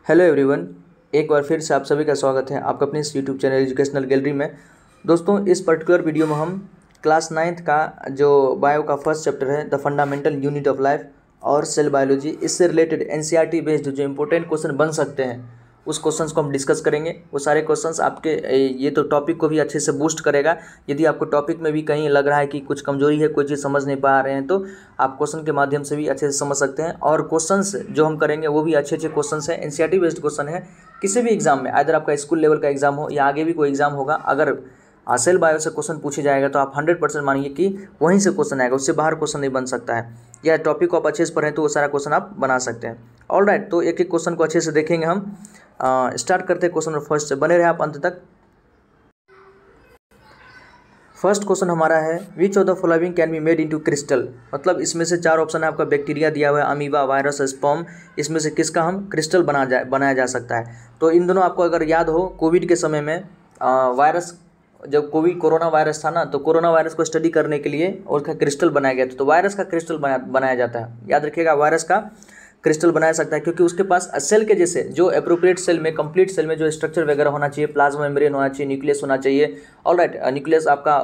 Hello everyone, एक बार फिर से आप सभी का स्वागत है आपका अपने इस यूट्यूब चैनल एजुकेशनल गैलरी में। दोस्तों, इस पर्टिकुलर वीडियो में हम क्लास 9th का जो बायो का फर्स्ट चैप्टर है the fundamental unit of life और सेल बायोलॉजी, इससे रिलेटेड एनसीईआरटी बेस्ड जो इंपॉर्टेंट क्वेश्चन बन सकते हैं उस क्वेश्चंस को हम डिस्कस करेंगे। वो सारे क्वेश्चंस आपके ये तो टॉपिक को भी अच्छे से बूस्ट करेगा। यदि आपको टॉपिक में भी कहीं लग रहा है कि कुछ कमजोरी है, कोई चीज़ समझ नहीं पा रहे हैं, तो आप क्वेश्चन के माध्यम से भी अच्छे से समझ सकते हैं। और क्वेश्चंस जो हम करेंगे वो भी अच्छे अच्छे क्वेश्चंस हैं, एनसीईआरटी बेस्ड क्वेश्चन है। किसी भी एग्जाम में, अगर आपका स्कूल लेवल का एग्जाम हो या आगे भी कोई एग्जाम होगा, अगर सेल बायो से क्वेश्चन पूछे जाएगा तो आप 100% मानिए कि वहीं से क्वेश्चन आएगा, उससे बाहर क्वेश्चन नहीं बन सकता है। या टॉपिक को आप अच्छे से पढ़ें तो वो सारा क्वेश्चन आप बना सकते हैं। ऑल राइट, तो एक एक क्वेश्चन को अच्छे से देखेंगे हम। स्टार्ट करते हैं क्वेश्चन फर्स्ट से, बने रहे आप अंत तक। फर्स्ट क्वेश्चन हमारा है which of the following can be made into crystal. मतलब इसमें से चार ऑप्शन है आपका। बैक्टीरिया दिया हुआ है, अमीबा, वायरस, स्पर्म, इसमें से किसका हम क्रिस्टल बनाया जा सकता है। तो इन दोनों आपको अगर याद हो, कोविड के समय में वायरस, जब कोरोना वायरस था ना, तो कोरोना वायरस को स्टडी करने के लिए उसका क्रिस्टल बनाया गया था। तो वायरस का क्रिस्टल बनाया जाता है, याद रखिएगा, वायरस का क्रिस्टल बनाया सकता है, क्योंकि उसके पास सेल के जैसे जो एप्रोप्रिएट सेल में, कंप्लीट सेल में जो स्ट्रक्चर वगैरह होना चाहिए, प्लाज्मा मेम्ब्रेन होना चाहिए, न्यूक्लियस होना चाहिए। ऑल राइट, न्यूक्लियस आपका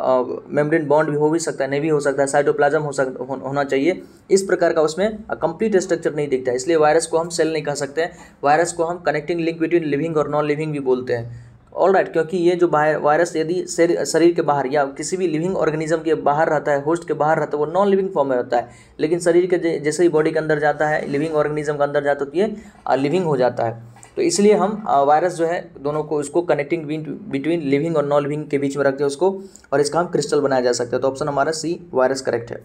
मेम्ब्रेन बॉन्ड भी हो भी सकता है, नहीं भी हो सकता है, साइटोप्लाज्म होना चाहिए। इस प्रकार का उसमें कंप्लीट स्ट्रक्चर नहीं दिखता है, इसलिए वायरस को हम सेल नहीं कह सकते हैं। वायरस को हम कनेक्टिंग लिंक बिटवीन लिविंग और नॉन लिविंग भी बोलते हैं। ऑल राइट, क्योंकि ये जो वायरस यदि शरीर के बाहर या किसी भी लिविंग ऑर्गेनिज्म के बाहर रहता है, होस्ट के बाहर रहता है, वो नॉन लिविंग फॉर्म में रहता है। लेकिन शरीर के जैसे ही बॉडी के अंदर जाता है, लिविंग ऑर्गेनिज्म के अंदर जाता है, तो ये लिविंग हो जाता है। तो इसलिए हम वायरस जो है दोनों को, उसको कनेक्टिंग बिटवीन लिविंग और नॉन लिविंग के बीच में रखते हैं उसको, और इसका हम क्रिस्टल बनाया जा सकता है। तो ऑप्शन हमारा सी, वायरस, करेक्ट है।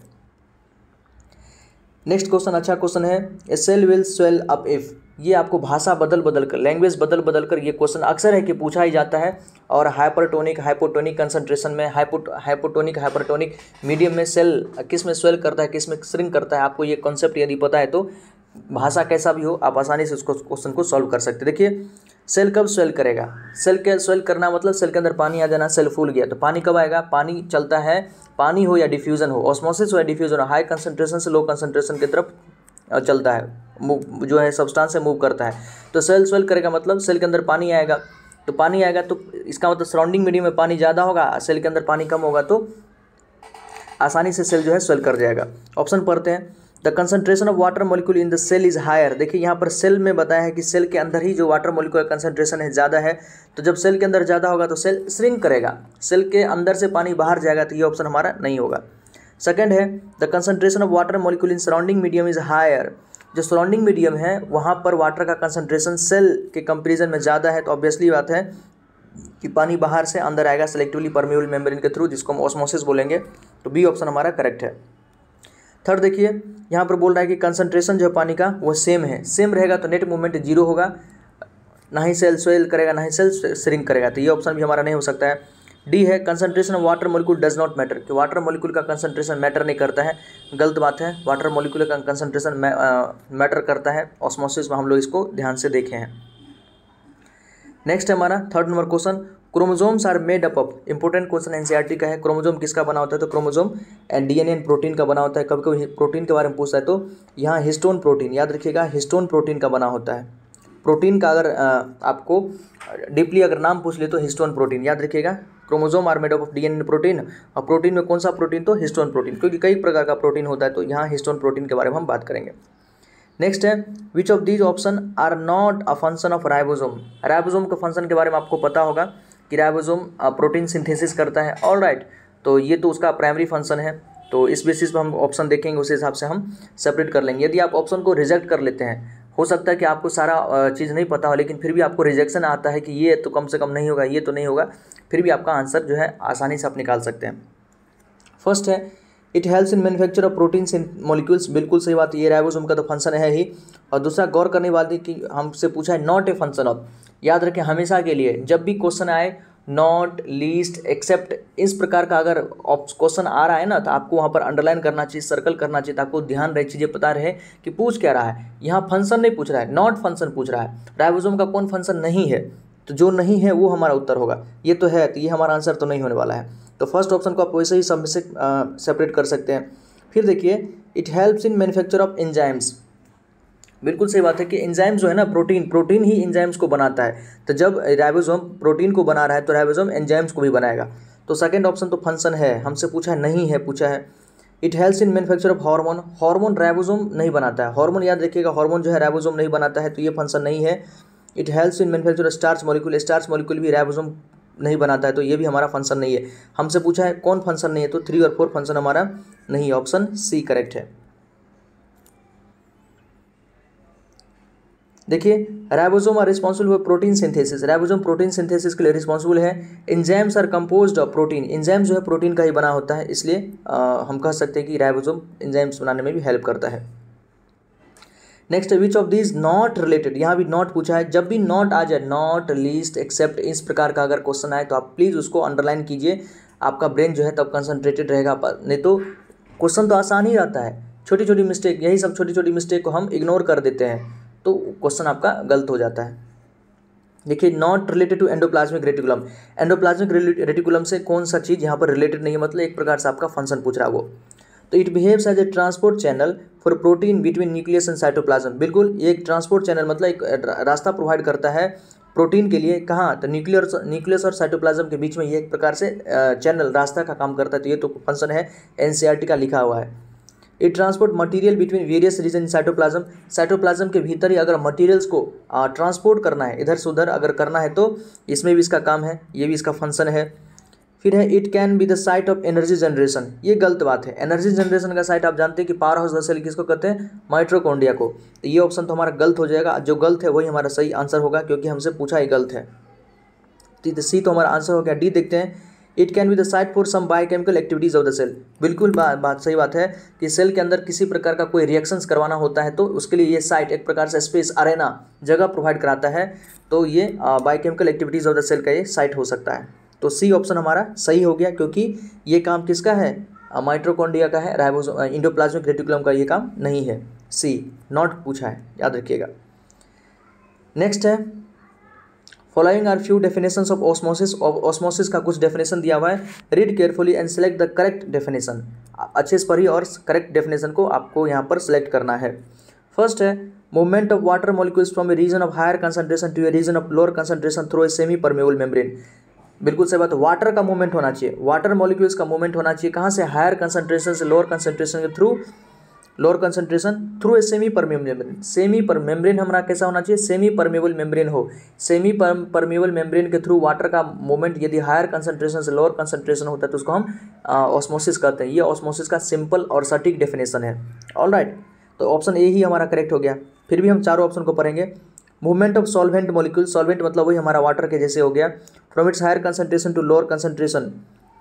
नेक्स्ट क्वेश्चन अच्छा क्वेश्चन है, a cell will swell up if. ये आपको भाषा बदल कर, लैंग्वेज बदल कर ये क्वेश्चन अक्सर है कि पूछा ही जाता है। और हाइपरटोनिक, हाइपोटोनिक कंसंट्रेशन में, हाइपोटोनिक, हाइपरटोनिक मीडियम में सेल किस में स्वेल करता है, किस में श्रिंक करता है, आपको ये कॉन्सेप्ट यदि पता है तो भाषा कैसा भी हो आप आसानी से उसको क्वेश्चन को सॉल्व कर सकते हैं। देखिए, सेल कब स्वेल करेगा? स्वेल करना मतलब सेल के अंदर पानी आ जाना, सेल फूल गया। तो पानी कब आएगा? पानी चलता है, पानी हो या डिफ्यूजन हो, ऑस्मोसिस हो या डिफ्यूजन हो, हाई कंसंट्रेशन से लो कंसंट्रेशन की तरफ चलता है, मूव जो है सब्सटेंस से मूव करता है। तो सेल स्वेल करेगा मतलब सेल के अंदर पानी आएगा। तो पानी आएगा तो इसका मतलब सराउंडिंग मीडियम में पानी ज़्यादा होगा, सेल के अंदर पानी कम होगा, तो आसानी से सेल जो है स्वेल कर जाएगा। ऑप्शन पढ़ते हैं, the concentration of water molecule in the cell is higher. देखिए यहाँ पर सेल में बताया है कि सेल के अंदर ही जो वाटर मॉलिक्यूल का कंसंट्रेशन है ज़्यादा है। तो जब सेल के अंदर ज़्यादा होगा तो सेल श्रिंक करेगा, सेल के अंदर से पानी बाहर जाएगा, तो ये ऑप्शन हमारा नहीं होगा। सेकंड है, the concentration of water molecule in surrounding medium is higher. जो सराउंडिंग मीडियम है वहाँ पर वाटर का कंसंट्रेशन सेल के कंपेरिजन में ज़्यादा है, तो ऑब्वियसली बात है कि पानी बाहर से अंदर आएगा सेलेक्टिवली परमेबल मेम्ब्रेन के थ्रू, जिसको हम ऑस्मोसिस बोलेंगे। तो बी ऑप्शन हमारा करेक्ट है। थर्ड देखिए, यहाँ पर बोल रहा है कि कंसंट्रेशन जो है पानी का वो सेम है, सेम रहेगा तो नेट मूवमेंट जीरो होगा, ना ही सेल स्वेल करेगा ना ही सेल श्रिंक करेगा, तो ये ऑप्शन भी हमारा नहीं हो सकता है। डी है, concentration of water molecule does not matter, कि वाटर मॉलिक्यूल का कंसंट्रेशन मैटर नहीं करता है। गलत बात है, वाटर मॉलिक्यूल का कंसंट्रेशन मैटर करता है। ऑस्मोसिस में हम लोग इसको ध्यान से देखे हैं। नेक्स्ट है हमारा third number question, chromosomes are made up of. Important question NCERT का है। क्रोमोजोम किसका बना होता है? तो क्रोमोजोम डीएनए एंड प्रोटीन का बना होता है। कभी कभी प्रोटीन के बारे में पूछता है तो यहाँ हिस्टोन प्रोटीन, याद रखिएगा, हिस्टोन प्रोटीन का बना होता है। प्रोटीन का अगर आपको डीपली अगर नाम पूछ ले तो हिस्टोन प्रोटीन, याद रखिएगा। Chromosome are made up of DNA protein, और प्रोटीन में कौन सा प्रोटीन? तो हिस्टोन प्रोटीन, क्योंकि कई प्रकार का प्रोटीन होता है, तो यहाँ हिस्टोन प्रोटीन के बारे में हम बात करेंगे। नेक्स्ट है, which of these option are not a function of ribosome. Ribosome के फंक्शन के बारे में आपको पता होगा कि राइबोसोम प्रोटीन सिंथेसिस करता है। ऑल राइट, तो ये तो उसका प्राइमरी फंक्शन है। तो इस बेसिस पर हम ऑप्शन देखेंगे, उस हिसाब से हम सेपरेट कर लेंगे। यदि आप ऑप्शन को रिजेक्ट कर लेते हैं, हो सकता है कि आपको सारा चीज़ नहीं पता हो, लेकिन फिर भी आपको रिजेक्शन आता है कि ये तो कम से कम नहीं होगा, ये तो नहीं होगा, फिर भी आपका आंसर जो है आसानी से आप निकाल सकते हैं। फर्स्ट है, it helps in manufacture of proteins in molecules. बिल्कुल सही बात, ये राइबोसोम का तो फंक्शन है ही। और दूसरा गौर करने वाली कि हमसे पूछा है नॉट ए फंक्शन ऑफ। याद रखें हमेशा के लिए जब भी क्वेश्चन आए नॉट, लीस्ट, एक्सेप्ट, इस प्रकार का अगर क्वेश्चन आ रहा है ना, तो आपको वहाँ पर अंडरलाइन करना चाहिए, सर्कल करना चाहिए, ताकि ध्यान रहे, चीज़ें पता रहे कि पूछ क्या रहा है। यहाँ फंक्शन नहीं पूछ रहा है, नॉट फंक्शन पूछ रहा है। राइबोसोम का कौन फंक्शन नहीं है, तो जो नहीं है वो हमारा उत्तर होगा। ये तो है, तो ये हमारा आंसर तो नहीं होने वाला है। तो फर्स्ट ऑप्शन को आप वैसे ही सब से सेपरेट कर सकते हैं। फिर देखिए, it helps in manufacture of enzymes. बिल्कुल सही बात है कि एंजाइम जो है ना, प्रोटीन ही एंजाइम्स को बनाता है। तो जब राइबोसोम प्रोटीन को बना रहा है तो राइबोसोम एंजाइम्स को भी बनाएगा। तो सेकंड ऑप्शन तो फंक्शन है, हमसे पूछा है, नहीं है पूछा है। It helps in manufacture of hormone, hormone ribosome नहीं बनाता है, हार्मोन याद रखिएगा, हार्मोन जो है राइबोसोम नहीं बनाता है, तो ये फंक्शन नहीं है। It helps in manufacture of starch molecule, starch molecule भी राइबोसोम नहीं बनाता है, तो ये भी हमारा फंक्शन नहीं है। हमसे पूछा है कौन फंक्शन नहीं है, तो 3 और 4 फंक्शन हमारा नहीं है, ऑप्शन सी करेक्ट है। देखिए, ribosome are responsible for protein synthesis, ribosome protein synthesis के लिए रिस्पॉन्सिबल है। Enzymes are composed of protein, enzyme जो है प्रोटीन का ही बना होता है, इसलिए हम कह सकते हैं कि राइबोसोम एंजाइम्स बनाने में भी हेल्प करता है। Next, which of these not related, यहाँ भी नॉट पूछा है। जब भी नॉट आ जाए, नॉट, लीस्ट, एक्सेप्ट, इस प्रकार का अगर क्वेश्चन आए तो आप प्लीज़ उसको अंडरलाइन कीजिए, आपका ब्रेन जो है तब कंसंट्रेटेड रहेगा। नहीं तो क्वेश्चन तो आसान ही रहता है, छोटी छोटी मिस्टेक, यही सब छोटी छोटी मिस्टेक को हम इग्नोर कर देते हैं तो क्वेश्चन आपका गलत हो जाता है। देखिए, not related to endoplasmic reticulum, endoplasmic reticulum से कौन सा चीज़ यहाँ पर रिलेटेड नहीं है, मतलब एक प्रकार से आपका फंक्शन पूछ रहा है वो। तो it behaves as a transport channel for protein between nucleus and cytoplasm, बिल्कुल ये एक ट्रांसपोर्ट चैनल मतलब एक रास्ता प्रोवाइड करता है प्रोटीन के लिए, कहाँ, तो न्यूक्लियस और साइटोप्लाज्म के बीच में ये एक प्रकार से चैनल रास्ता का काम करता है, तो ये तो फंक्शन है, एनसीईआरटी का लिखा हुआ है। It transport material between various region in cytoplasm, cytoplasm के भीतर ही अगर मटेरियल्स को ट्रांसपोर्ट करना है, इधर से उधर अगर करना है तो इसमें भी इसका काम है, ये भी इसका फंक्शन है। फिर है it can be the site of energy generation, ये गलत बात है। एनर्जी जनरेशन का साइट आप जानते हैं कि पावर हाउस द सेल किसको कहते हैं, माइटोकॉन्ड्रिया को, तो ये ऑप्शन तो हमारा गलत हो जाएगा, जो गलत है वही हमारा सही आंसर होगा क्योंकि हमसे पूछा ही गलत है। तो सी तो हमारा आंसर हो गया। डी देखते हैं, it can be the site for some biochemical activities of the cell, बिल्कुल बात सही बात है कि सेल के अंदर किसी प्रकार का कोई रिएक्शंस करवाना होता है तो उसके लिए ये साइट एक प्रकार से स्पेस, अरेना, जगह प्रोवाइड कराता है, तो ये biochemical activities of the cell का ये साइट हो सकता है। तो सी ऑप्शन हमारा सही हो गया क्योंकि ये काम किसका है, माइटोकॉन्ड्रिया का है, राइबोसोम एंडोप्लाज्मिक रेटिकुलम का ये काम नहीं है। सी नॉट पूछा है, याद रखिएगा। नेक्स्ट है, following are few definitions of osmosis, osmosis का कुछ डेफिनेशन दिया हुआ है, read carefully and select the correct definition, अच्छे से पढ़िए और करेक्ट डेफिनेशन को आपको यहाँ पर सेलेक्ट करना है। फर्स्ट है, movement of water molecules from a region of higher concentration to a region of lower concentration through a semi permeable membrane, बिल्कुल सही बात है, वाटर का मूवमेंट होना चाहिए, वाटर मॉलिक्यूल्स का मूवमेंट होना चाहिए, कहाँ से, हायर कंसंट्रेशन से लोअर कंसंट्रेशन के through, lower concentration through a semi permeable membrane, semi पर मेम्ब्रेन हमारा कैसा होना चाहिए, सेमी परमेबल मेम्ब्रेन हो, सेमी परमेबल मेम्ब्रेन के थ्रू वाटर का मूवमेंट यदि हायर कंसंट्रेशन से लोअर कंसंट्रेशन होता है तो उसको हम ऑस्मोसिस कहते हैं। ये ऑस्मोसिस का सिंपल और सटीक डेफिनेशन है। ऑलराइट, तो ऑप्शन ए ही हमारा करेक्ट हो गया। फिर भी हम चारों ऑप्शन को पढ़ेंगे। Movement of solvent molecule, solvent मतलब वही हमारा वाटर के जैसे हो गया, from its higher concentration to lower concentration,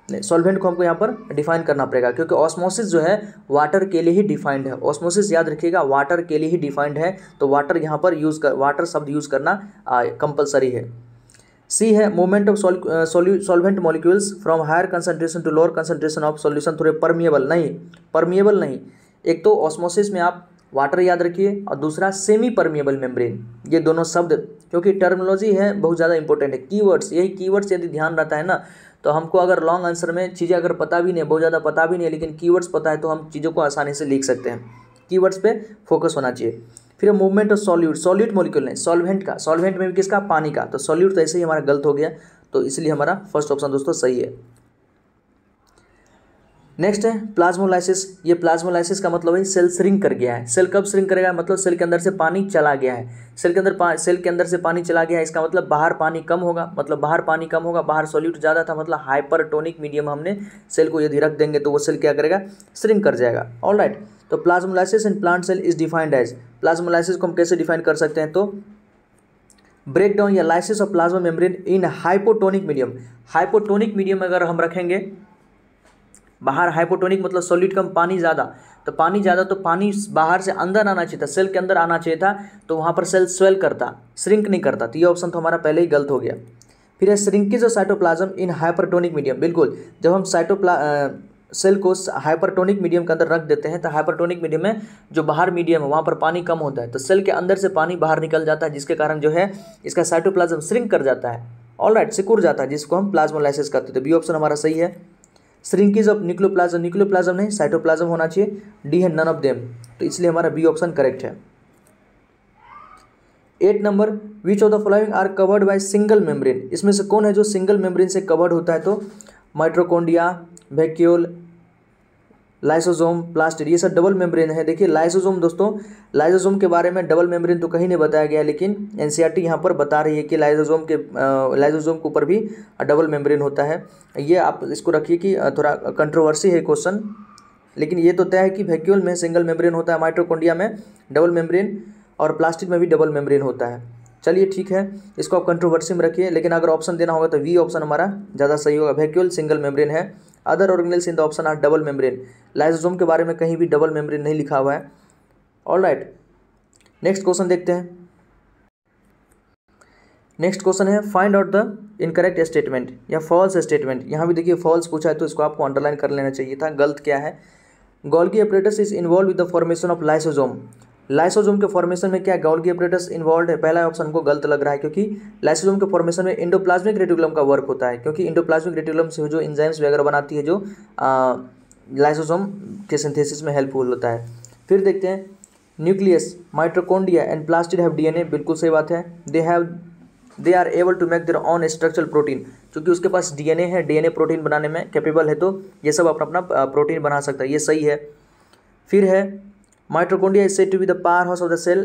solvent को हमको यहाँ पर डिफाइन करना पड़ेगा क्योंकि ऑस्मोसिस जो है वाटर के लिए ही डिफाइंड है, ऑस्मोसिस याद रखिएगा वाटर के लिए ही डिफाइंड है, तो वाटर यहाँ पर वाटर शब्द यूज़ करना कंपलसरी है। सी है, movement of solvent molecules from higher concentration to lower concentration of solution through permeable, नहीं परमिएबल नहीं, एक तो ऑस्मोसिस में आप वाटर याद रखिए और दूसरा सेमी परमिएबल मेम्ब्रेन, ये दोनों शब्द क्योंकि टर्मिनोलॉजी है बहुत ज़्यादा इंपॉर्टेंट है, कीवर्ड्स, यही कीवर्ड्स यदि ध्यान रहता है ना तो हमको अगर लॉन्ग आंसर में चीज़ें अगर पता भी नहीं, बहुत ज़्यादा पता भी नहीं है, लेकिन कीवर्ड्स पता है तो हम चीज़ों को आसानी से लिख सकते हैं, कीवर्ड्स पे फोकस होना चाहिए। फिर मूवमेंट ऑफ सॉल्यूट मॉलिक्यूल नहीं, सॉल्वेंट का, सॉल्वेंट में भी किसका, पानी का, तो सॉल्यूट तो ऐसे ही हमारा गलत हो गया, तो इसलिए हमारा फर्स्ट ऑप्शन दोस्तों सही है। नेक्स्ट है प्लाज्मोलाइसिस, ये प्लाज्मोलाइसिस का मतलब है सेल श्रिंक कर गया है, सेल कब श्रिंक करेगा, मतलब सेल के अंदर से पानी चला गया है, सेल के अंदर से पानी चला गया है, इसका मतलब बाहर पानी कम होगा, मतलब बाहर पानी कम होगा, बाहर सॉल्यूट ज़्यादा था, मतलब हाइपरटोनिक मीडियम हमने सेल को यदि रख देंगे तो वो सेल क्या करेगा, श्रिंक कर जाएगा। ऑलराइट, तो plasmolysis in plant cell is defined as, plasmolysis को हम कैसे डिफाइन कर सकते हैं, तो ब्रेक डाउन या lysis of plasma membrane in hypotonic medium, hypotonic medium अगर हम रखेंगे, बाहर हाइपोटोनिक मतलब सॉलिड कम पानी ज़्यादा, तो पानी ज़्यादा तो पानी बाहर से अंदर आना चाहिए था, सेल के अंदर आना चाहिए था, तो वहाँ पर सेल स्वेल करता, श्रिंक नहीं करता, तो ये ऑप्शन तो हमारा पहले ही गलत हो गया। फिर है shrinkage of cytoplasm in hypertonic medium, बिल्कुल जब हम सेल को हाइपरटोनिक मीडियम के अंदर रख देते हैं तो हाइपरटोनिक मीडियम में जो बाहर मीडियम है वहाँ पर पानी कम होता है, तो सेल के अंदर से पानी बाहर निकल जाता है, जिसके कारण जो है इसका साइटोप्लाज्म श्रिंक कर जाता है, ऑलराइट, सिकुड़ जाता है, जिसको हम प्लाज्मोलाइसिस करते हैं, तो बी ऑप्शन हमारा सही है। श्रिंकेज ऑफ न्यूक्लियोप्लाज्म, न्यूक्लियोप्लाज्म नहीं साइटोप्लाज्म होना चाहिए, डी है नन ऑफ देम, तो इसलिए हमारा बी ऑप्शन करेक्ट है। 8 number, which of the following are covered by single membrane, इसमें से कौन है जो सिंगल मेम्ब्रेन से कवर्ड होता है? तो माइटोकॉन्ड्रिया, वैक्यूल, लाइसोसोम, प्लास्टिड, ये सब डबल मेम्ब्रेन है। देखिए लाइसोसोम दोस्तों, लाइसोसोम के बारे में डबल मेम्ब्रेन तो कहीं नहीं बताया गया, लेकिन एनसीईआरटी यहाँ पर बता रही है कि लाइसोसोम के ऊपर भी डबल मेम्ब्रेन होता है। ये आप इसको रखिए कि थोड़ा कंट्रोवर्सी है क्वेश्चन, लेकिन ये तो तय है कि वैक्यूल में सिंगल मेम्ब्रेन होता है, माइटोकॉन्ड्रिया में डबल मेम्ब्रेन और प्लास्टिड में भी डबल मेम्ब्रेन होता है। चलिए ठीक है, इसको आप कंट्रोवर्सी में रखिए, लेकिन अगर ऑप्शन देना होगा तो वी ऑप्शन हमारा ज़्यादा सही होगा। वैक्यूल सिंगल मेम्ब्रेन है, other organelles in the option are double membrane. Lysosome के बारे में कहीं भी डबल मेम्ब्रेन नहीं लिखा हुआ है। ऑलराइट, नेक्स्ट क्वेश्चन देखते हैं। नेक्स्ट क्वेश्चन है find out the incorrect statement या फॉल्स स्टेटमेंट। यहाँ भी देखिए फॉल्स पूछा है तो इसको आपको अंडरलाइन कर लेना चाहिए था। गलत क्या है? Golgi apparatus is involve with the formation of lysosome. Lysosome के फॉर्मेशन में क्या गोल्गी एपरेटस इन्वॉल्व है? पहला ऑप्शन को गलत लग रहा है, क्योंकि लाइसोसोम के फॉर्मेशन में एंडोप्लाज्मिक रेटिकुलम का वर्क होता है, क्योंकि एंडोप्लाज्मिक रेटिकुलम से जो एंजाइम्स वगैरह बनाती है जो लाइसोसोम के सिंथेसिस में हेल्पफुल होता है। फिर देखते हैं nucleus, mitochondria and plastid have DNA. बिल्कुल सही बात है। They are able to make their own structural protein, क्योंकि उसके पास डीएनए है, डीएनए प्रोटीन बनाने में कैपेबल है, तो ये सब अपना अपना प्रोटीन बना सकता है, ये सही है। फिर है mitochondria is said to be the power house of the cell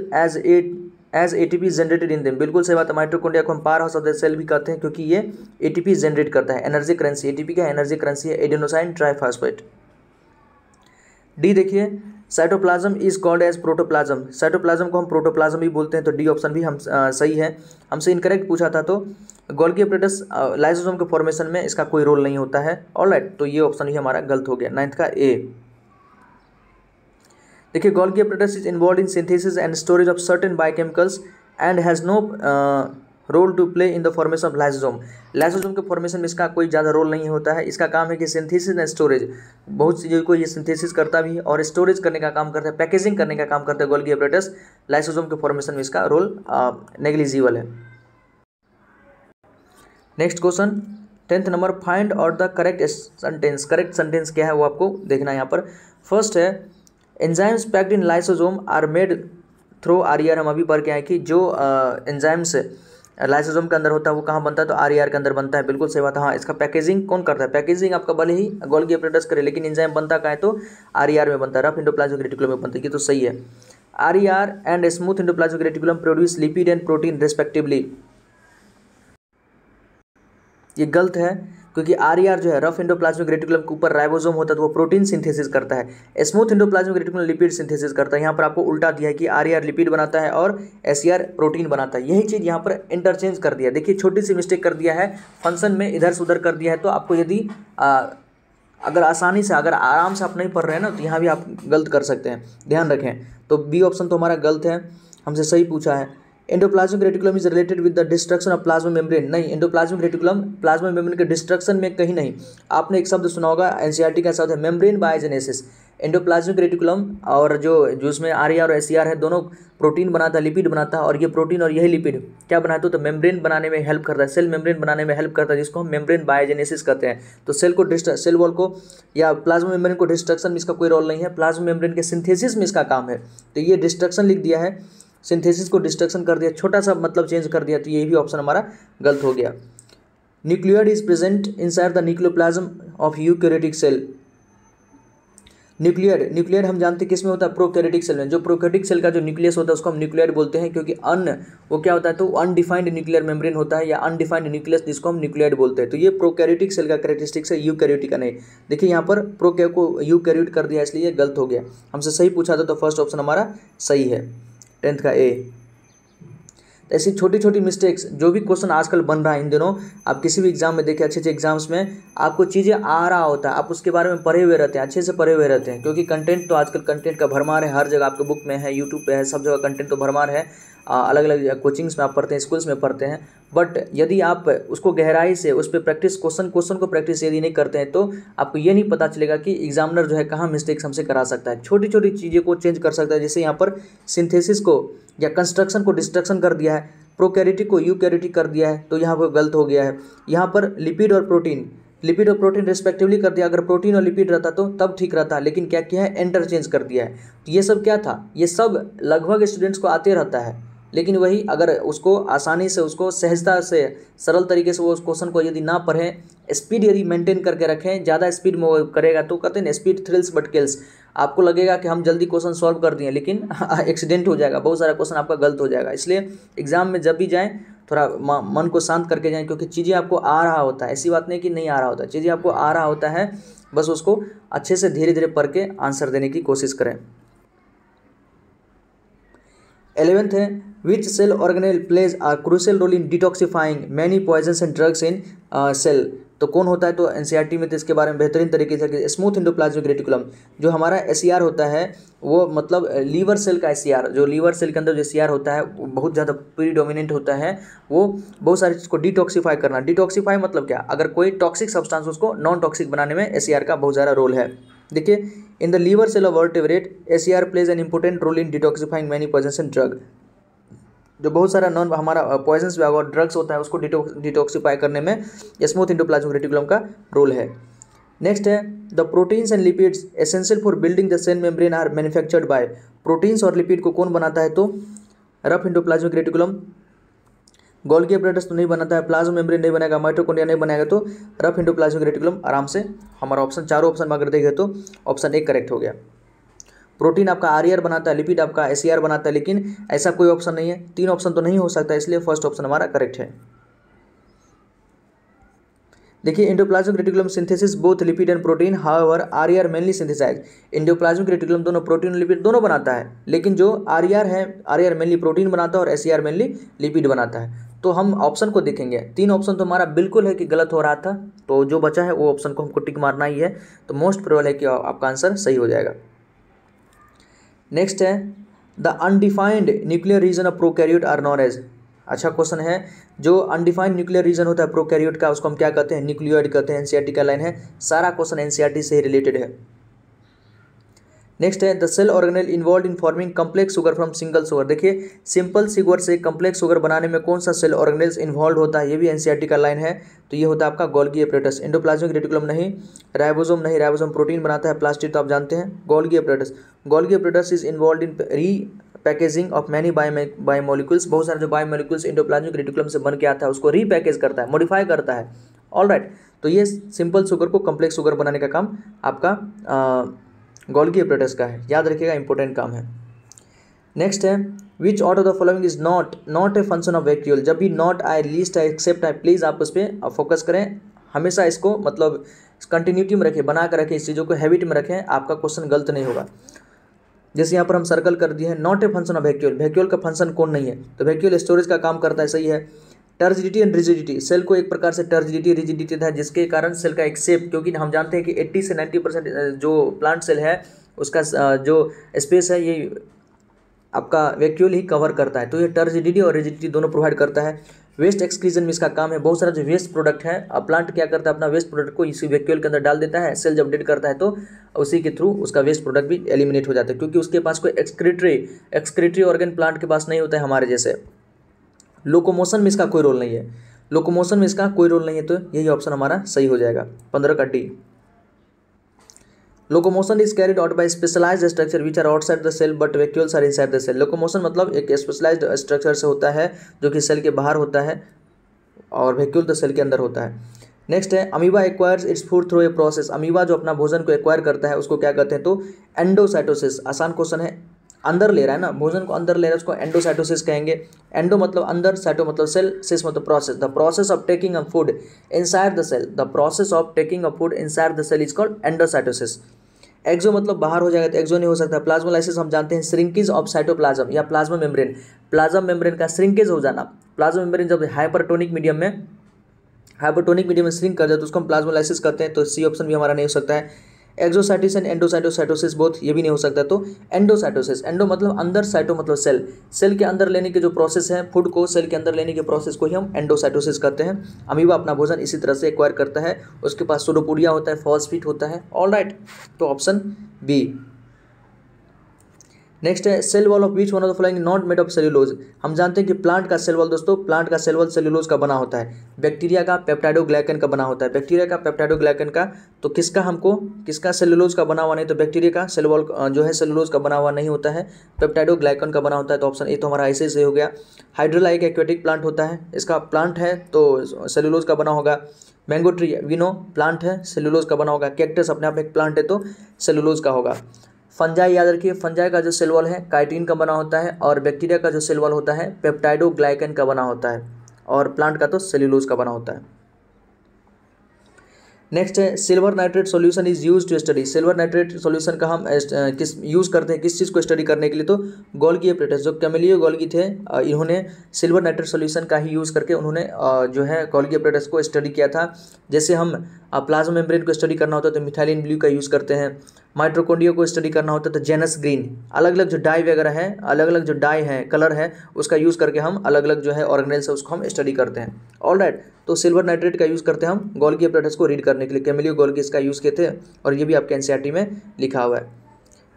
as ATP generated in them. बिल्कुल सही बात है। माइटोकॉन्ड्रिया को हम power house of the cell भी कहते हैं, क्योंकि ये एटीपी जनरेट करता है, एनर्जी करेंसी। एटीपी क्या है? एनर्जी करेंसी है, एडेनोसाइन ट्राइफॉस्फेट। डी देखिए, cytoplasm is called as protoplasm. Cytoplasm को हम प्रोटोप्लाज्म भी बोलते हैं, तो डी ऑप्शन भी हम सही है। हमसे इनकरेक्ट पूछा था, तो गोल्गी एपरेटस लाइसोसोम के फॉर्मेशन में इसका कोई रोल नहीं होता है। ऑलराइट, तो ये ऑप्शन भी हमारा गलत हो गया, 9th का ए। देखिए Golgi apparatus is involve in synthesis and storage of certain biochemicals and has no role to play in the formation of lysosome. Lysosome के फॉर्मेशन में इसका कोई ज़्यादा रोल नहीं होता है। इसका काम है कि सिंथेसिस एंड स्टोरेज, बहुत चीज़ों को ये सिंथेसिस करता भी है और स्टोरेज करने का काम करता है, पैकेजिंग करने का काम करता है गोल्गी एपरेटस। लाइसोसोम के फॉर्मेशन में इसका रोल नेग्लिजिबल है। Next question 10th number, find out the correct sentence. Correct sentence क्या है वो आपको देखना है यहाँ पर। फर्स्ट है enzymes packed in lysosome are made through RER. हम अभी पढ़ के आए कि जो एंजाइम्स लाइसोसोम के अंदर होता है वो कहाँ बनता है? तो आरईआर के अंदर बनता है। बिल्कुल सही बात है। हाँ, इसका पैकेजिंग कौन करता है? पैकेजिंग आपका भले ही गोल्गी एपरेटस करे, लेकिन एंजाइम बनता कहाँ है? तो आरईआर में बनता है, रफ एंडोप्लाज्मिक रेटिकुलम में बनता है। ये तो सही है। RER and smooth endoplasmic reticulum produce lipid and protein respectively. ये गलत है, क्योंकि आरईआर जो है रफ एंडोप्लाज्मिक रेटिकुलम के ऊपर राइबोसोम होता है, तो वो प्रोटीन सिंथेसिस करता है। Smooth endoplasmic reticulum lipid synthesis करता है। यहाँ पर आपको उल्टा दिया है कि आरईआर लिपिड बनाता है और एसईआर प्रोटीन बनाता है। यही चीज़ यहाँ पर इंटरचेंज कर दिया। देखिए छोटी सी मिस्टेक कर दिया है, फंक्शन में इधर से उधर कर दिया है। तो आपको यदि अगर आसानी से, अगर आराम से आप नहीं पढ़ रहे हैं ना, तो यहाँ भी आप गलत कर सकते हैं, ध्यान रखें। तो बी ऑप्शन तो हमारा गलत है, हमसे सही पूछा है। Endoplasmic reticulum is related with the destruction of plasma membrane. नहीं, एंडोप्लाज्मिक रेटिकुलम प्लाज्मा मेम्ब्रेन के डिस्ट्रक्शन में कहीं नहीं। आपने एक शब्द सुना होगा, एनसीईआरटी का शब्द है मेम्ब्रेन बायोजेनेसिस। एंडोप्लाज्मिक रेटिकुलम और जो उसमें आरईआर और एसईआर है, दोनों प्रोटीन बनाता है, लिपिड बनाता है, और ये प्रोटीन और यही लिपिड क्या बनाते हो? तो मेम्ब्रेन बनाने में हेल्प करता है, सेल मेम्ब्रेन बनाने में हेल्प करता है, जिसको हम मेम्ब्रेन बायोजेनेसिस कहते हैं। तो सेल वॉल को या प्लाज्मा मेम्ब्रेन को डिस्ट्रक्शन में इसका कोई रोल नहीं है, प्लाज्मा मेम्ब्रेन के सिंथेसिस में इसका काम है। तो ये डिस्ट्रक्शन लिख दिया है, सिंथेसिस को डिस्ट्रक्शन कर दिया, छोटा सा मतलब चेंज कर दिया, तो ये भी ऑप्शन हमारा गलत हो गया। Nucleoid is present inside the nucleoplasm of eukaryotic cell. Nucleoid हम जानते हैं किस में होता है? प्रोकैरियोटिक सेल में। जो प्रोकैरियोटिक सेल का जो न्यूक्लियस होता है उसको हम न्यूक्लियोइड बोलते हैं, क्योंकि वो क्या होता है? तो अनडिफाइंड न्यूक्लियर मेम्ब्रेन होता है, या अनडिफाइंड न्यूक्लियस, जिसको हम न्यूक्लियोइड बोलते हैं। तो ये प्रोकैरियोटिक सेल का कैरेक्टरिस्टिक्स है, यूकैरियोटिक का नहीं। देखिए यहाँ पर प्रोकैर को यूकैरियोट कर दिया, इसलिए गलत हो गया। हमसे सही पूछा था, तो फर्स्ट ऑप्शन हमारा सही है, 10th का ए। ऐसी छोटी छोटी मिस्टेक्स, जो भी क्वेश्चन आजकल बन रहा है इन दिनों, आप किसी भी एग्जाम में देखिए, अच्छे अच्छे एग्जाम्स में आपको चीज़ें आ रहा होता है, आप उसके बारे में पढ़े हुए रहते हैं, अच्छे से पढ़े हुए रहते हैं, क्योंकि कंटेंट तो आजकल कंटेंट का भरमार है, हर जगह आपके बुक में है, यूट्यूब पे है, सब जगह कंटेंट तो भरमार है। अलग अलग कोचिंग्स में आप पढ़ते हैं, स्कूल्स में पढ़ते हैं, बट यदि आप उसको गहराई से उस पर प्रैक्टिस, क्वेश्चन को प्रैक्टिस यदि नहीं करते हैं, तो आपको ये नहीं पता चलेगा कि एग्जामिनर जो है कहाँ मिस्टेक्स हमसे करा सकता है। छोटी छोटी चीज़ों को चेंज कर सकता है, जैसे यहाँ पर सिंथेसिस को या कंस्ट्रक्शन को डिस्ट्रक्शन कर दिया है, प्रोकैरियोटिक को यूकैरियोटिक कर दिया है, तो यहाँ पर गलत हो गया है। यहाँ पर लिपिड और प्रोटीन रिस्पेक्टिवली कर दिया। अगर प्रोटीन और लिपिड रहता तो तब ठीक रहता, लेकिन क्या किया है? इंटरचेंज कर दिया है। तो ये सब क्या था? ये सब लगभग स्टूडेंट्स को आते रहता है, लेकिन वही अगर उसको आसानी से, उसको सहजता से, सरल तरीके से वो उस क्वेश्चन को यदि ना पढ़ें, स्पीड यदि मेंटेन करके रखें, ज़्यादा स्पीड में वो करेगा तो कहते हैं स्पीड थ्रिल्स बट किल्स। आपको लगेगा कि हम जल्दी क्वेश्चन सॉल्व कर दिए, लेकिन एक्सीडेंट हो जाएगा, बहुत सारा क्वेश्चन आपका गलत हो जाएगा। इसलिए एग्जाम में जब भी जाएँ थोड़ा मन को शांत करके जाएं, क्योंकि चीज़ें आपको आ रहा होता है, ऐसी बात नहीं कि नहीं आ रहा होता, चीज़ें आपको आ रहा होता है, बस उसको अच्छे से धीरे धीरे पढ़ के आंसर देने की कोशिश करें। 11th है which cell organelle plays a crucial role in detoxifying many poisons and drugs in cell. तो कौन होता है, तो एनसीईआरटी में तो इसके बारे में बेहतरीन तरीके से स्मूथ एंडोप्लाज्मिक रेटिकुलम, जो हमारा एसईआर होता है वो मतलब लीवर सेल का एसईआर, जो लीवर सेल के अंदर जो एसईआर होता है वो बहुत ज़्यादा प्रीडोमिनेंट होता है, वो बहुत सारी चीज़ को डिटॉक्सिफाई करना। डिटॉक्सिफाई मतलब क्या, अगर कोई टॉक्सिक सब्सटेंस उसको नॉन टॉक्सिक बनाने में एसईआर का बहुत ज़्यादा रोल है। देखिए, in the liver cell of vertebrate SER plays an important role in detoxifying many poisons and drug. जो बहुत सारा नॉन हमारा पॉइजन्स और ड्रग्स होता है उसको डिटॉक्सिफाई करने में स्मूथ एंडोप्लाज्मिक रेटिकुलम का रोल है। नेक्स्ट है the proteins and lipids essential for building the cell membrane are manufactured by. Proteins और लिपिड को कौन बनाता है, तो rough endoplasmic reticulum. Golgi apparatus तो नहीं बनाता है, प्लाज्मा मेम्ब्रेन नहीं बनेगा, माइटोकॉन्ड्रिया नहीं बनेगा, तो रफ एंडोप्लाज्मिक रेटिकुलम आराम से हमारा ऑप्शन, चारों ऑप्शन में अगर देखें तो ऑप्शन 1 करेक्ट हो गया। प्रोटीन आपका आरईआर बनाता है, लिपिड आपका एसईआर बनाता है, लेकिन ऐसा कोई ऑप्शन नहीं है, 3 ऑप्शन तो नहीं हो सकता, इसलिए फर्स्ट ऑप्शन हमारा करेक्ट है। देखिए, endoplasmic reticulum synthesis both lipid and protein, however RER mainly synthesise. Endoplasmic reticulum दोनों प्रोटीन और लिपिड दोनों बनाता है, लेकिन जो आरईआर है, आरईआर मेनली प्रोटीन बनाता है और एसईआर मेनली लिपिड बनाता है। तो हम ऑप्शन को देखेंगे, 3 ऑप्शन तो हमारा बिल्कुल है कि गलत हो रहा था, तो जो बचा है वो ऑप्शन को हमको टिक मारना ही है, तो मोस्ट प्रोबेबल है कि आपका आंसर सही हो जाएगा। नेक्स्ट है the undefined nuclear region of prokaryote are known as. अच्छा क्वेश्चन है, जो अनडिफाइंड न्यूक्लियर रीजन होता है प्रोकैरियोट का उसको हम क्या कहते हैं, न्यूक्लियोइड कहते हैं। एनसीईआरटी का लाइन है, सारा क्वेश्चन एनसीईआरटी से ही रिलेटेड है। नेक्स्ट है the cell organelle involve in forming complex sugar from single sugar. देखिए, सिंपल शुगर से कम्प्लेक्स शुगर बनाने में कौन सा सेल ऑर्गेनेल्स इन्वॉल्व होता है, ये भी एनसीईआरटी का लाइन है, तो ये होता है आपका गोल्गी एपरेटस। एंडोप्लाज्मिक रेटिकुलम नहीं, राइबोसोम नहीं, राइबोसोम प्रोटीन बनाता है, प्लास्टिड तो आप जानते हैं। Golgi apparatus, Golgi apparatus is involve इन री पैकेजिंग ऑफ मैनी बायोमोलिक्यूल्स। बहुत सारे जो बायोमोलिक्यूल्स एंडोप्लाज्मिक रेटिकुलम से बन के आता है उसको रीपैकेज करता है, मॉडिफाई करता है। ऑलराइट, तो ये सिंपल शुगर को कम्प्लेक्स शुगर बनाने का काम आपका गोल्गी एपरेटस का है, याद रखिएगा, इंपॉर्टेंट काम है। नेक्स्ट है विच out of the following is not a function of vacuole. जब भी नॉट आए, लीस्ट आए, एक्सेप्ट आए, प्लीज़ आप उस पर फोकस करें, हमेशा इसको मतलब कंटिन्यूटी में रखें, बना कर रखें, इस चीज़ों को हैबिट में रखें, आपका क्वेश्चन गलत नहीं होगा। जैसे यहाँ पर हम सर्कल कर दिए हैं, not a function of vacuole, vacuole का फंक्शन कौन नहीं है, तो वैक्यूल स्टोरेज का काम करता है, सही है। टर्जिडिटी एंड रिजिडिटी, सेल को एक प्रकार से टर्जिडिटी रिजिडिटी है जिसके कारण सेल का एक शेप, क्योंकि हम जानते हैं कि 80 से 90% जो प्लांट सेल है उसका जो स्पेस है ये आपका वैक्यूल ही कवर करता है, तो ये टर्जिडिटी और रिजिडिटी दोनों प्रोवाइड करता है। वेस्ट एक्सक्रीजन में इसका काम है, बहुत सारा जो वेस्ट प्रोडक्ट है, अब प्लांट क्या करता है, अपना वेस्ट प्रोडक्ट को इसी वैक्यूल के अंदर डाल देता है, सेल जब डेड करता है तो उसी के थ्रू उसका वेस्ट प्रोडक्ट भी एलिमिनेट हो जाता है, क्योंकि उसके पास कोई एक्सक्रीटरी ऑर्गन प्लांट के पास नहीं होता है हमारे जैसे। लोकोमोशन में इसका कोई रोल नहीं है, लोकोमोशन में इसका कोई रोल नहीं है, तो यही ऑप्शन हमारा सही हो जाएगा, 15 का D. Locomotion is carried out by specialised structure which are outside the cell but vacuoles are inside the cell. Locomotion मतलब एक स्पेशलाइज्ड स्ट्रक्चर से होता है जो कि सेल के बाहर होता है और वैक्यूल तो सेल के अंदर होता है। नेक्स्ट है amoeba acquires its food through a process. Amoeba जो अपना भोजन को एक्वायर करता है उसको क्या कहते हैं, तो एंडोसाइटोसिस। आसान क्वेश्चन है, अंदर ले रहा है ना, भोजन को अंदर ले रहा है, उसको एंडोसाइटोसिस कहेंगे। एंडो मतलब अंदर, साइटो मतलब सेल, सिस मतलब process. The process of taking a food inside the cell, the process of taking a food inside the cell is called endocytosis. Exo मतलब बाहर हो जाएगा, तो एक्सो नहीं हो सकता। प्लाज्मोलाइसिस हम जानते हैं, श्रिंकेज ऑफ साइटोप्लाज्म या प्लाज्मा मेम्ब्रेन, प्लाज्मा मेम्ब्रेन का श्रिंकेज हो जाना। प्लाज्मा मेम्ब्रेन जब हाइपरटोनिक मीडियम में श्रिंक कर जाए तो उसको हम प्लाज्मोलाइसिस करते हैं, तो सी ऑप्शन भी हमारा नहीं हो सकता है। एक्सोसाइटिस एंड एंडोसाइटोसाइटोसिस बोथ, ये भी नहीं हो सकता, तो एंडोसाइटोसिस। एंडो मतलब अंदर, साइटो मतलब सेल, सेल के अंदर लेने के जो प्रोसेस है, फूड को सेल के अंदर लेने के प्रोसेस को ही हम एंडोसाइटोसिस कहते हैं। अमीबा अपना भोजन इसी तरह से एक्वायर करता है, उसके पास सूडोपोडिया होता है, फॉस्फेट होता है। ऑलराइट, तो ऑप्शन बी। नेक्स्ट है cell wall of which one of the following not made of cellulose. हम जानते हैं कि प्लांट का सेल वॉल दोस्तों, प्लांट का सेल वॉल सेल्यूलोज का बना होता है। बैक्टीरिया का पेप्टाइडोग्लाइकन का बना होता है, बैक्टीरिया का पेप्टाइडोग्लाइकन का। तो किसका सेल्यूलोज का बना हुआ नहीं, तो बैक्टीरिया का सेल वॉल जो है सेल्यूलोज का बना हुआ नहीं होता है, पेप्टाइडोग्लाइकन का बना होता है। तो ऑप्शन ए तो हमारा ऐसे से हो गया। हाइड्रोला एक एक्वेटिक प्लांट होता है, इसका प्लांट है तो सेल्यूलोज का बना होगा। मैंगो ट्री विनो प्लांट है, सेल्यूलोज का बना होगा। कैक्टस अपने आप एक प्लांट है तो सेल्यूलोज का होगा। फंजाई याद रखिए, फंजाई का जो सेल वॉल है काइटिन का बना होता है, और बैक्टीरिया का जो सेल वॉल होता है पेप्टाइडोग्लाइकन का बना होता है, और प्लांट का तो सेल्यूलोज का बना होता है। नेक्स्ट है silver nitrate solution is use to study. Silver nitrate solution का हम किस यूज़ करते हैं, किस चीज़ को स्टडी करने के लिए, तो गोल्गी एपरेटस जो कैमिलियो गोल्गी थे इन्होंने सिल्वर नाइट्रेट सॉल्यूशन का ही यूज़ करके उन्होंने जो है गोल्गी एपरेटस को स्टडी किया था। जैसे हम प्लाज्मा मेम्ब्रेन को स्टडी करना होता है तो मिथाइलिन ब्लू का यूज़ करते हैं। माइट्रोकोंड्रिया को स्टडी करना होता है तो जेनस ग्रीन, अलग अलग जो डाई वगैरह है, अलग अलग जो डाई है कलर है उसका यूज़ करके हम अलग अलग जो है ऑर्गेनेल्स है उसको हम स्टडी करते हैं। ऑलराइट, तो सिल्वर नाइट्रेट का यूज़ करते हैं हम गोल्गी एपरेटस को रीड करने के लिए। कैमिलियो गोल्गी इसका यूज़ किए थे और ये भी आपके एनसीईआरटी में लिखा हुआ है।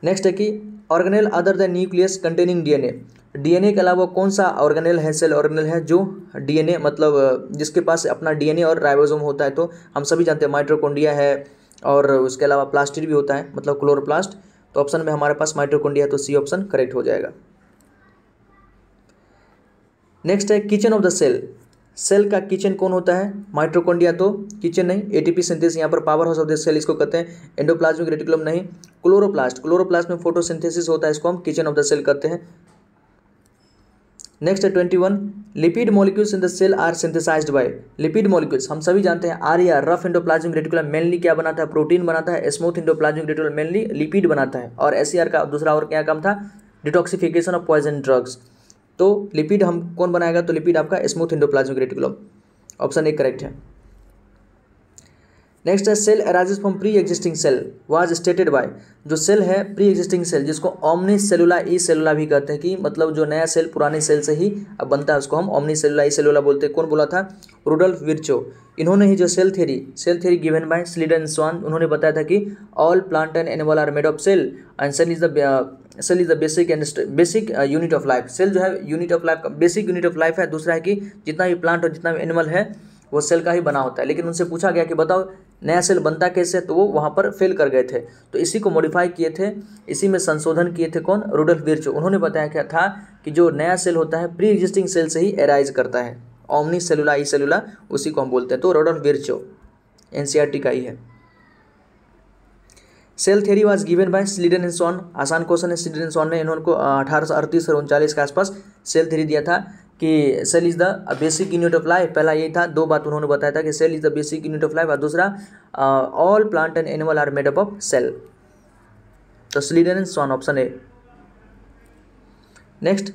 नेक्स्ट है कि organelle other than nucleus containing DNA. DNA के अलावा कौन सा ऑर्गेनेल है, सेल ऑर्गेनेल है जो डीएनए मतलब जिसके पास अपना डीएनए और राइबोसोम होता है। तो हम सभी जानते हैं माइटोकॉन्ड्रिया है और उसके अलावा प्लास्टिड भी होता है मतलब क्लोरोप्लास्ट। तो ऑप्शन में हमारे पास माइटोकॉन्ड्रिया है तो सी ऑप्शन करेक्ट हो जाएगा। नेक्स्ट है kitchen of the cell. Cell का किचन कौन होता है, माइटोकॉन्ड्रिया तो किचन नहीं। एटीपी सिंथेसिस यहाँ पर power house of the cell इसको कहते हैं। एंडोप्लाज्मिक रेटिकुलम नहीं। क्लोरोप्लास्ट में फोटोसिंथेसिस होता है, इसको हम किचन ऑफ द सेल कहते हैं। नेक्स्ट है 21 lipid molecules in the cell are synthesised by. Lipid molecules हम सभी जानते हैं आर या रफ एंडोप्लाज्मिक रेटिकुलम मेनली क्या बनाता है, प्रोटीन बनाता है। Smooth endoplasmic reticulum mainly lipid बनाता है। और एससीआर का दूसरा और क्या काम था, डिटॉक्सिफिकेशन ऑफ पॉइजन ड्रग्स। तो लिपिड हम कौन बनाएगा, तो लिपिड आपका smooth endoplasmic reticulum, option A correct है। नेक्स्ट है cell arises from pre existing cell was stated by. जो सेल है प्री एग्जिस्टिंग सेल जिसको ओमनी सेलुला ई सेलुला भी कहते हैं, कि मतलब जो नया सेल पुराने सेल से ही अब बनता है उसको हम ओमनी सेलुला ई सेलुला बोलते हैं। कौन बोला था, रुडोल्फ विर्चो। इन्होंने ही जो cell theory given by Schleiden Schwann, उन्होंने बताया था कि all plant and animal are made of cell and cell is the basic unit of life. Cell जो है यूनिट ऑफ लाइफ का बेसिक यूनिट ऑफ लाइफ है। दूसरा है कि जितना भी प्लांट और जितना भी एनिमल है वो सेल का ही बना होता है। लेकिन उनसे पूछा गया कि बताओ नया सेल बनता कैसे, तो वो वहाँ पर फेल कर गए थे। तो इसी को मॉडिफाई किए थे, इसी में संशोधन किए थे कौन, रुडोल्फ विर्चो। उन्होंने बताया क्या था कि जो नया सेल होता है प्री एग्जिस्टिंग सेल से ही एराइज करता है, ओमनी सेलुला ई सेलुला उसी को हम बोलते हैं। तो रुडोल्फ विर्चो एनसीईआरटी का ही है। Cell theory was given by Schleiden and Schwann. आसान क्वेश्चन है, स्लीडन एंड स्वान ने इन्होंने 1838 और 39 के आसपास सेल थ्योरी दिया था कि cell is the basic unit of life. पहला यही था, दो बात उन्होंने बताया था कि cell is the basic unit of life, और दूसरा all plant and animal are made up of cell. तो Schleiden and Schwann option A. Next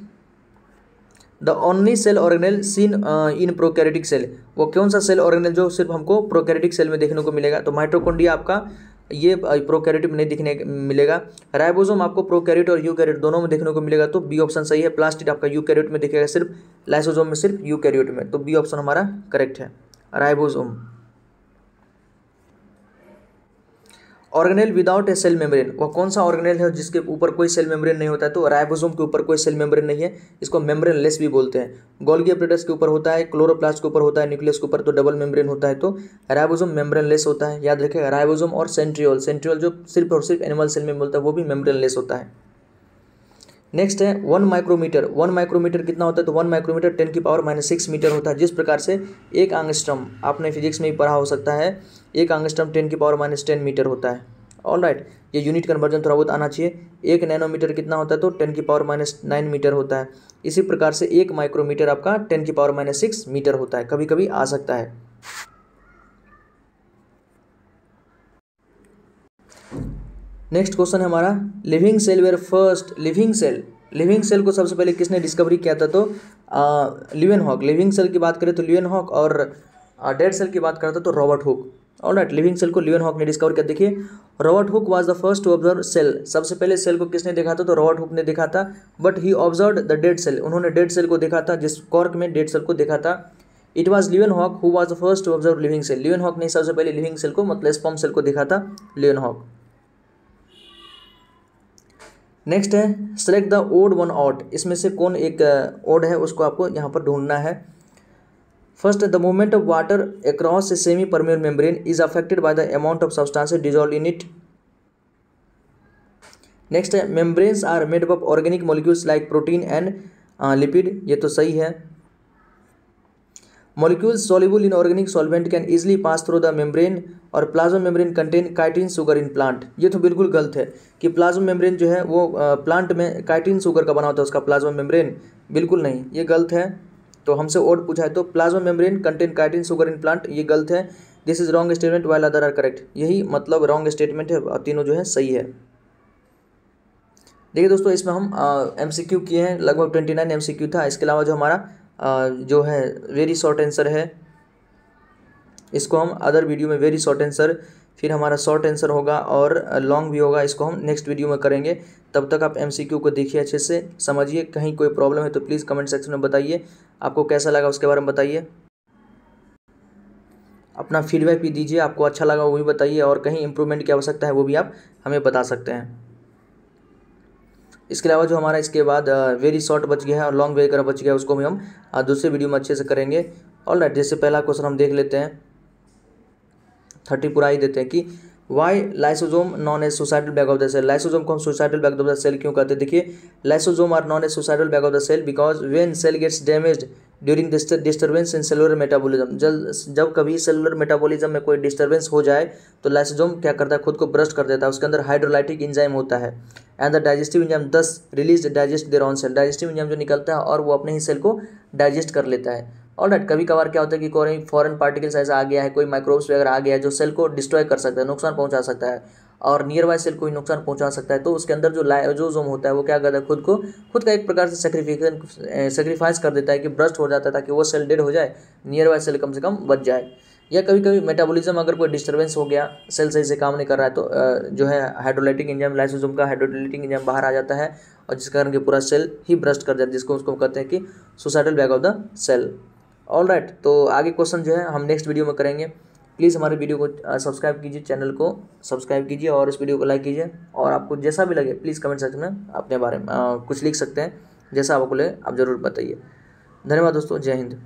the only cell organelle seen in prokaryotic cell. वो कौन सा सेल ऑर्गेनेल जो सिर्फ हमको prokaryotic cell में देखने को मिलेगा, तो माइटोकॉन्ड्रिया आपका ये प्रोकैरियोट में नहीं दिखने मिलेगा। राइबोसोम आपको प्रोकैरियोट और यूकैरियोट दोनों में देखने को मिलेगा, तो बी ऑप्शन सही है। प्लास्टिड आपका यूकैरियोट में दिखेगा सिर्फ, लाइसोसोम में सिर्फ, यूकैरियोट में, तो बी ऑप्शन हमारा करेक्ट है, ribosome. Organelle without a cell membrane, वो कौन सा ऑर्गेनेल है जिसके ऊपर कोई सेल मेम्ब्रेन नहीं होता है, तो राइबोसोम के ऊपर कोई सेल मेम्ब्रेन नहीं है, इसको मेम्ब्रेन लेस भी बोलते हैं। गोल्गी एपरेटस के ऊपर होता है, क्लोरोप्लास्ट के ऊपर होता है, न्यूक्लियस के ऊपर तो डबल मेम्ब्रेन होता है, तो राइबोसोम मेम्ब्रेन लेस होता है। याद रखिएगा राइबोसोम और सेंट्रियोल जो सिर्फ और सिर्फ एनिमल सेल में मिलता है वो भी मेम्ब्रेन लेस होता है। नेक्स्ट है 1 माइक्रोमीटर। 1 माइक्रोमीटर कितना होता है, तो 1 माइक्रोमीटर 10⁻�6 मीटर होता है। जिस प्रकार से एक एंगस्ट्रम आपने फिजिक्स में ही पढ़ा हो सकता है, एक एंगस्ट्रम 10⁻10 मीटर होता है। ऑलराइट, ये यूनिट कन्वर्जन थोड़ा बहुत आना चाहिए। 1 नैनोमीटर कितना होता है, तो 10⁻9 मीटर होता है। इसी प्रकार से 1 माइक्रोमीटर आपका 10⁻6 मीटर होता है, कभी कभी आ सकता है। नेक्स्ट क्वेश्चन है हमारा, living cell were first. Living cell को सबसे पहले किसने डिस्कवरी किया था, तो ल्यूवेनहॉक। लिविंग सेल की बात करें तो ल्यूवेनहॉक, और डेड सेल की बात करता तो Robert Hooke. Alright, living cell को ल्यूवेनहॉक ने डिस्कवर किया। देखिए Robert Hooke was the first to observe cell. सबसे पहले सेल को किसने देखा था, तो रॉबर्ट हुक ने देखा था, but he observed the dead cell. उन्होंने डेड सेल को देखा था, जिस कॉर्क में डेड सेल को देखा था। It was Leeuwenhoek who was the first to observe living cell. Leeuwenhoek ने सबसे पहले लिविंग सेल को मतलब स्पर्म सेल को देखा था, ल्यूवेनहॉक। नेक्स्ट है select the odd one out, इसमें से कौन एक ओड है उसको आपको यहाँ पर ढूंढना है। First, the movement of water across a semi permeable membrane is affected by the amount of substances dissolve in it. Next है membranes are made up of organic molecules like protein and lipid, ये तो सही है। Molecules soluble in organic solvent can easily pass through the membrane और plasma membrane contain chitin sugar in plant, ये तो बिल्कुल गलत है कि प्लाज्मा मेम्ब्रेन जो है वो प्लांट में काइटिन शुगर का बना होता है उसका प्लाज्मा मेम्ब्रेन, बिल्कुल नहीं, ये गलत है। तो हमसे ओड पूछा है तो plasma membrane contain chitin sugar in plant, ये गलत है। This is wrong statement while other are correct, यही मतलब रॉन्ग स्टेटमेंट है और तीनों जो है सही है। देखिए दोस्तों इसमें हम MCQ किए हैं, लगभग 29 MCQ था। इसके अलावा जो हमारा जो है वेरी शॉर्ट आंसर है, इसको हम अदर वीडियो में वेरी शॉर्ट आंसर, फिर हमारा शॉर्ट आंसर होगा और लॉन्ग भी होगा, इसको हम नेक्स्ट वीडियो में करेंगे। तब तक आप MCQ को देखिए, अच्छे से समझिए। कहीं कोई प्रॉब्लम है तो प्लीज़ कमेंट सेक्शन में बताइए, आपको कैसा लगा उसके बारे में बताइए, अपना फीडबैक भी दीजिए, आपको अच्छा लगा वो भी बताइए, और कहीं इंप्रूवमेंट की आवश्यकता है वो भी आप हमें बता सकते हैं। इसके अलावा जो हमारा इसके बाद वेरी शॉर्ट बच गया है और लॉन्ग वगैरह बच गया है, उसको भी हम दूसरे वीडियो में अच्छे से करेंगे। ऑलराइट, जैसे पहला क्वेश्चन हम देख लेते हैं, 30 पूरा ही देते हैं कि why lysosome known as suicidal bag of the cell. Lysosome को हम suicidal bag of the cell क्यों कहते हैं? देखिए lysosome are known as suicidal bag of the cell because when cell gets damaged during disturbance in cellular metabolism, जब कभी cellular metabolism में कोई डिस्टर्बेंस हो जाए तो लाइसोजोम क्या करता है, खुद को ब्रस्ट कर देता है। उसके अंदर हाइड्रोलाइटिक एंजाइम होता है एंड द डाइजेस्टिव एंजाइम दस release digest their on sale. Digestive enzyme जो निकलता है और वो अपने ही सेल को डाइजेस्ट कर लेता है। ऑलराइट, कभी कभार क्या होता है कि कोई फॉरेन पार्टिकल्स ऐसा आ गया है, कोई माइक्रोब्स वगैरह आ गया है जो सेल को डिस्ट्रॉय कर सकता है, नुकसान पहुंचा सकता है, और नियर बाय सेल को भी नुकसान पहुंचा सकता है। तो उसके अंदर जो लाइसोजोम होता है वो क्या करता है, खुद का एक प्रकार से सेक्रीफाइस कर देता है कि ब्रस्ट हो जाता है ताकि वो सेल डेड हो जाए, नियर बाय सेल कम से कम बच जाए। या कभी कभी मेटाबॉलिज्म अगर कोई डिस्टर्बेंस हो गया, सेल सही से काम नहीं कर रहा है, तो जो है हाइड्रोलाइटिक एंजाइम, लाइसोजोम का हाइड्रोलाइटिक एंजाइम बाहर आ जाता है और जिस कारण कि पूरा सेल ही ब्रस्ट कर जाता है, जिसको उसको कहते हैं कि suicidal bag of the cell. Alright, तो आगे क्वेश्चन जो है हम नेक्स्ट वीडियो में करेंगे। प्लीज़ हमारे वीडियो को सब्सक्राइब कीजिए, चैनल को सब्सक्राइब कीजिए और इस वीडियो को लाइक कीजिए। और आपको जैसा भी लगे प्लीज़ कमेंट सेक्शन में अपने बारे में कुछ लिख सकते हैं, जैसा आपको लगे आप ज़रूर बताइए। धन्यवाद दोस्तों, जय हिंद।